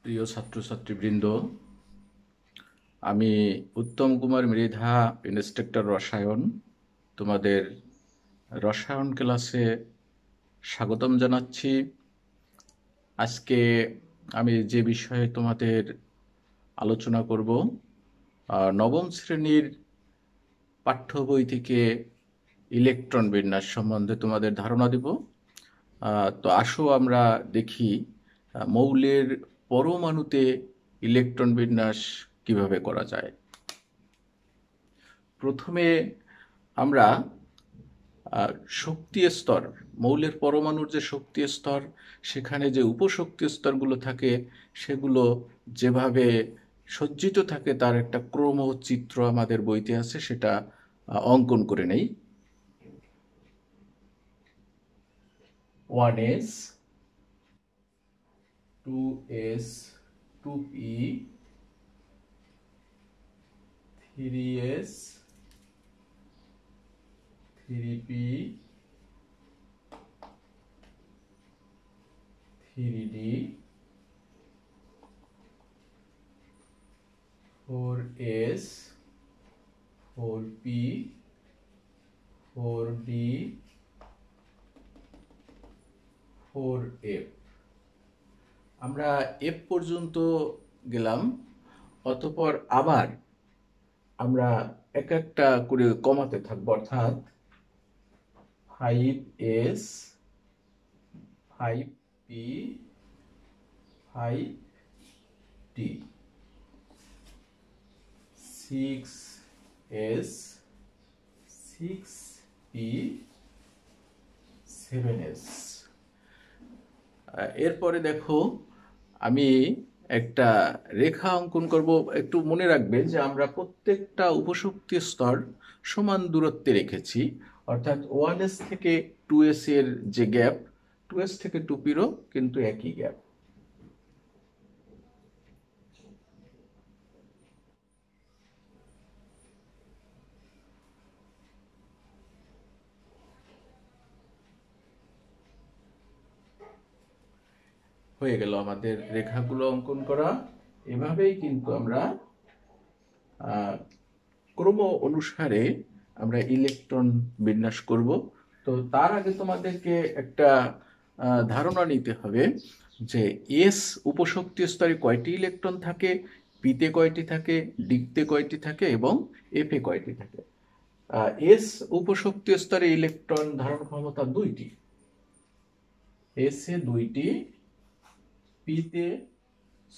প্রিয় ছাত্রছাত্রীবৃন্দ, আমি উত্তম কুমার মৃধা, ইন্সট্রাক্টর রসায়ন, তোমাদের রসায়ন ক্লাসে স্বাগতম জানাচ্ছি। আজকে আমি যে বিষয়ে তোমাদের আলোচনা করব, নবম শ্রেণীর পাঠ্য বই থেকে ইলেকট্রন বিন্যাস সম্বন্ধে তোমাদের ধারণা দেব। তো আসো আমরা দেখি মৌলের পরমাণুতে ইলেকট্রন বিন্যাস কিভাবে করা যায়। প্রথমে আমরা শক্তি স্তর, মৌলের পরমাণুর যে শক্তি স্তর, সেখানে যে উপশক্তি স্তরগুলো থাকে সেগুলো যেভাবে সজ্জিত থাকে তার একটা ক্রমচিত্র আমাদের বইতে আছে, সেটা অঙ্কন করে নেই। 1s, 2s, 2p, 3s, 3p, 3d, 4s, 4p, 4d, 4f। আমরা এফ পর্যন্ত গেলাম। অতঃপর আবার আমরা এক একটা করে কমাতে থাকবো, অর্থাৎ 5s, 5p, 5d, 6s, 6p, 7s। এরপরে দেখো, আমি একটা রেখা অঙ্কন করব। একটু মনে রাখবে যে আমরা প্রত্যেকটা উপশক্তি স্তর সমান দূরত্বে রেখেছি, অর্থাৎ 1s থেকে 2s এর যে গ্যাপ, 2s থেকে 2p'রও কিন্তু একই গ্যাপ। হয়ে গেল আমাদের রেখাগুলো অঙ্কন করা। এভাবেই কিন্তু আমরা ক্রম অনুসারে আমরা ইলেকট্রন বিন্যাস করব। তো তার আগে তোমাদেরকে একটা ধারণা নিতে হবে যে এস উপশক্তি স্তরে কয়টি ইলেকট্রন থাকে, পিতে কয়টি থাকে, ডিতে কয়টি থাকে এবং এফে কয়টি থাকে। এস উপশক্তি স্তরে ইলেকট্রন ধারণ ক্ষমতা দুইটি, এসে দুইটি, পিতে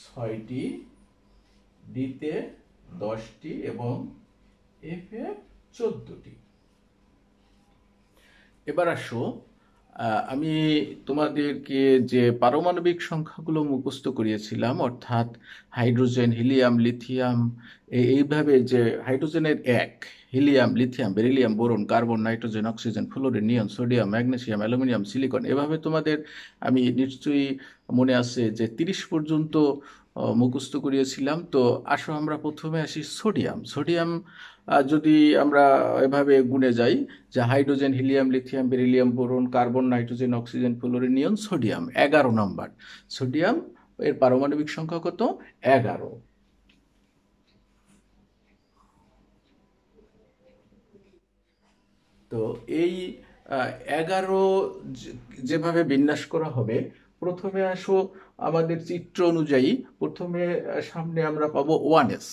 6টি, ডিতে 10টি এবং এফে 14টি। এবার আসো, আমি তোমাদেরকে যে পারমাণবিক সংখ্যাগুলো মুখস্থ করিয়েছিলাম, অর্থাৎ হাইড্রোজেন, হিলিয়াম, লিথিয়াম, এইভাবে যে হাইড্রোজেনের 1, helium, lithium, beryllium, boron, carbon, nitrogen, oxygen, fluorine, neon, sodium, magnesium, aluminium, silicon, এভাবে তোমাদের আমি নিশ্চয়ই মনে আছে যে 30 পর্যন্ত মুখস্থ করিয়েছিলাম। তো আসো আমরা প্রথমে আসি সোডিয়াম। সোডিয়াম যদি আমরা এভাবে গুণে যাই যে hydrogen, helium, lithium, beryllium, boron, carbon, nitrogen, oxygen, fluorine, neon, sodium, 11 number. Sodium এর পারমাণবিক সংখ্যা কত? 11। তো এই 11 যেভাবে বিন্যাস করা হবে, প্রথমে আসো আমাদের চিত্র অনুযায়ী প্রথমে সামনে আমরা পাবো 1s।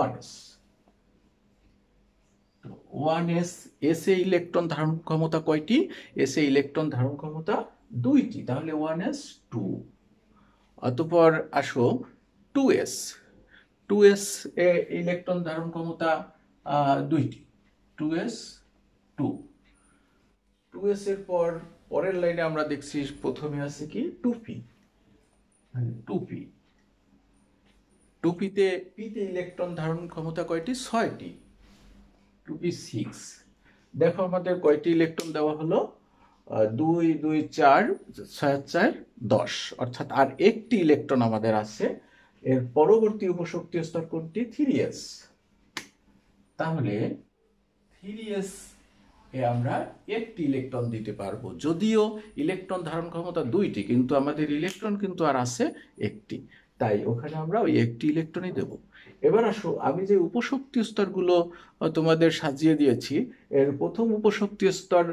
1s, 1s, এসে ইলেকট্রন ধারণ ক্ষমতা কয়টি? এসে ইলেকট্রন ধারণ ক্ষমতা দুইটি, তাহলে 1s 2। অতঃপর আসো 2s। 2s এ ইলেকট্রন ধারণ ক্ষমতা দুইটি, 2s 2। 2s এর পর পরের লাইনে আমরা দেখছি প্রথমে আছে কি 2p। 2p, 2pতে পিতে ইলেকট্রন ধারণ ক্ষমতা কয়টি? 6টি, 2p 6। দেখো আমাদের কয়টি ইলেকট্রন দেওয়া হলো? 2 2 4, 6 4 10, অর্থাৎ আর একটি ইলেকট্রন আমাদের আছে। এর পরবর্তী উপশক্তি স্তর কোনটি? 3s। তাহলে 3s এ আমরা একটি ইলেকট্রন দিতে পারবো, যদিও ইলেকট্রন ধারণ ক্ষমতা দুইটি, কিন্তু আমাদের ইলেকট্রন কিন্তু আর আছে একটি। তাই ওখানে আমরা ওই একটি ইলেকট্রনই দেব। এবার আসো, আমি যে উপশক্তি স্তরগুলো তোমাদের সাজিয়ে দিয়েছি, এর প্রথম উপশক্তি স্তর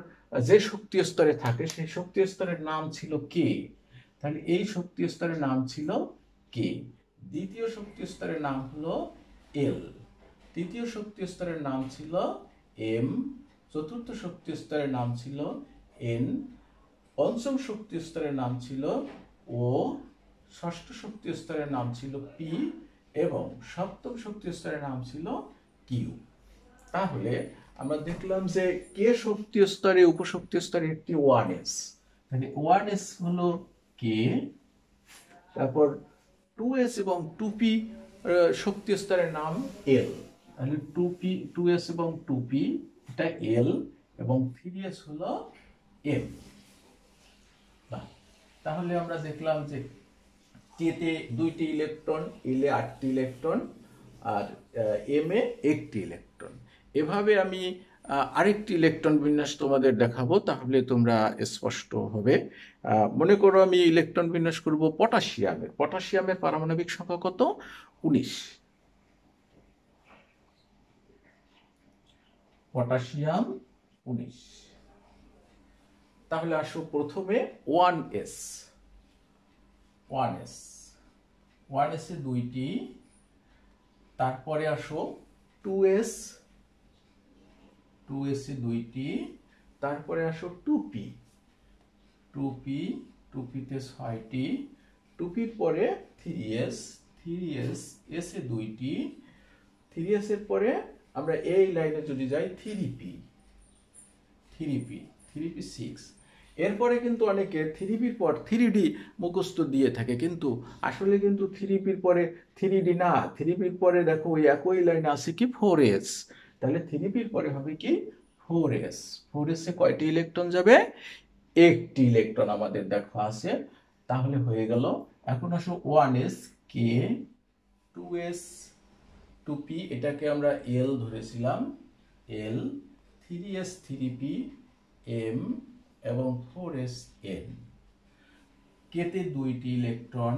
যে শক্তি স্তরে থাকে সেই শক্তি স্তরের নাম ছিল কে। তাহলে এই শক্তি স্তরের নাম ছিল কে। দ্বিতীয় শক্তি স্তরের নাম হলো এল। তৃতীয় শক্তি স্তরের নাম ছিল এম। চতুর্থ শক্তি স্তরের নাম ছিল এন। পঞ্চম শক্তি স্তরের নাম ছিল ও। ষষ্ঠ শক্তি স্তরের নাম ছিল পি এবং সপ্তম শক্তি স্তরের নাম ছিল কিউ। তাহলে আমরা দেখলাম যে কে শক্তি স্তরে উপশক্তি স্তরে একটি 1s, তাহলে 1s হলো কে। তারপর 2s এবং 2p শক্তি স্তরের নাম এল, তাহলে 2s এবং 2p এটা এল এবং 3s হলো এম। তাহলে আমরা দেখলাম যে কেতে 2টি ইলেকট্রন, এলে 8টি ইলেকট্রন আর এম এ 1টি ইলেকট্রন। এভাবে আমি আরেকটি ইলেকট্রন বিন্যাস তোমাদের দেখাবো, তাহলে তোমরা স্পষ্ট হবে। মনে করো আমি ইলেকট্রন বিন্যাস করব পটাশিয়ামের। পটাশিয়ামের পারমাণবিক সংখ্যা কত? 19। পটাশিয়াম 19। তাহলে আসো প্রথমে 1s। 1s এ 2টি। তারপরে আসো 2s এ 2টি। তারপরে আসো 2p তে 6টি। 2pর পরে 3s s এ 2টি। 3s এর পরে আমরা এই লাইনে যদি যাই 3p 6। এরপরে কিন্তু অনেকে 3pর পর 3d মুখস্থ দিয়ে থাকে, কিন্তু আসলে কিন্তু 3pর পরে 3d না, 3pর পরে দেখো ওই একই লাইনে আছে কি 4s। তাহলে 3pর পরে হবে কি 4s। 4s এ কয়টি ইলেকট্রন যাবে? একটি ইলেকট্রন আমাদের দেখো আছে। তাহলে হয়ে গেল। এখন আসো 1s কে, 2s 2p এটাকে আমরা এল ধরেছিলাম এল, 3s 3p এম এবং 4s এন। কেতে 2টি ইলেকট্রন,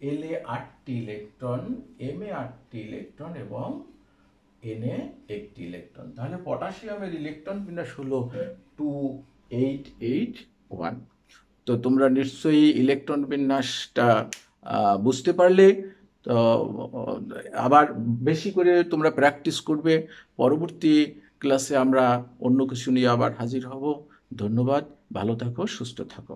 এল এ 8টি ইলেকট্রন, এম এ 8টি ইলেকট্রন এবং এন এ 1টি ইলেকট্রন। তাহলে পটাশিয়ামের ইলেকট্রন বিন্যাস হলো 2881। তো তোমরা নিশ্চয়ই ইলেকট্রন বিন্যাসটা বুঝতে পারলে। তো আবার বেশি করে তোমরা প্র্যাকটিস করবে। পরবর্তী ক্লাসে আমরা অন্য কিছু নিয়ে আবার হাজির হব। ধন্যবাদ। ভালো থাকো, সুস্থ থাকো।